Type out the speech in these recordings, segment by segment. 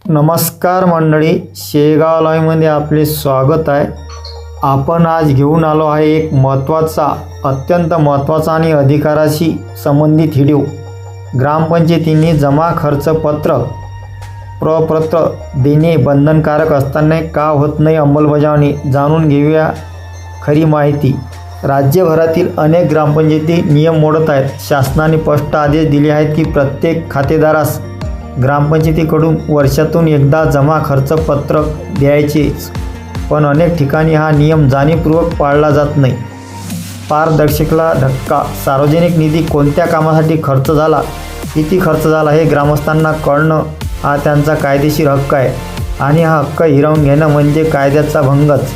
नमस्कार मंडळी, शेगाव लाईव्हमध्ये आपले स्वागत आहे। आपण आज घेऊन आलो आहे एक अत्यंत महत्त्वाचा आणि अधिकाराशी संबंधित व्हिडिओ। ग्रामपंचायतींनी जमा खर्च प्रपत्र देणे बंधनकारक असताना का होत नाही अंमलबजावणी, जाणून घेऊया खरी माहिती। राज्यभरातील अनेक ग्रामपंचायती नियम मोडत आहेत। शासनाने स्पष्ट आदेश दिले आहेत की प्रत्येक खातेदारास ग्रामपंचायतीकडून वर्षातून एकदा जमा खर्च पत्रक द्यायचेच, पण अनेक ठिकाणी हा नियम जाणीवपूर्वक पाळला जात नाही। पारदर्शकला धक्का, सार्वजनिक निधी कोणत्या कामासाठी खर्च झाला, किती खर्च झाला हे ग्रामस्थांना कळणं हा त्यांचा कायदेशीर हक्क आहे आणि हा हक्क हिरावून घेणं म्हणजे कायद्याचा भंगच।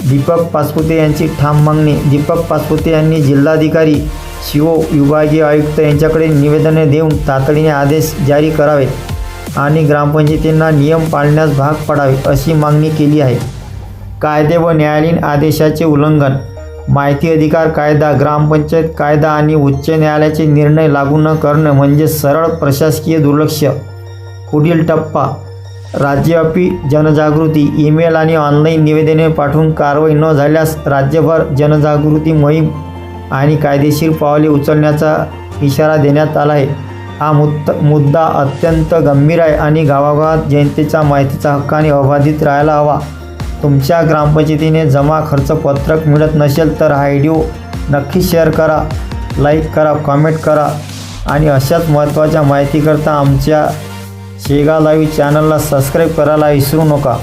दीपक पाचपुते यांची ठाम मागणी। दीपक पाचपुते यांनी जिल्हाधिकारी, शिओ, विभागीय आयुक्त यांच्याकडे निवेदने देऊन तातडीने आदेश जारी करावेत आणि ग्रामपंचायतींना नियम पाळण्यास भाग पाडावे अशी मागणी केली आहे। कायदे व न्यायालयीन आदेशाचे उल्लंघन, माहिती अधिकार कायदा, ग्रामपंचायत कायदा आणि उच्च न्यायालयाचे निर्णय लागू न करणं म्हणजे सरळ प्रशासकीय दुर्लक्ष। पुढील टप्पा राज्यव्यापी जनजागृती, ईमेल आणि ऑनलाईन निवेदने पाठवून कारवाई न झाल्यास राज्यभर जनजागृती मोहीम आणि कायदेशीर पावले उचलण्याचा इशारा देण्यात आला आहे। हा मुद्दा अत्यंत गंभीर आहे आणि गावागावात जनतेच्या माहितीचा हक्काने अबाधित राहायला हवा। तुमच्या ग्रामपंचायतीने जमा खर्च पत्रक मिळत नसेल तर हा व्हिडिओ नक्की शेअर करा, लाईक करा, कमेंट करा आणि अशाच महत्त्वाच्या माहितीकरता आमच्या शेगाव लाईव्ह चॅनलला सबस्क्राईब करायला विसरू नका।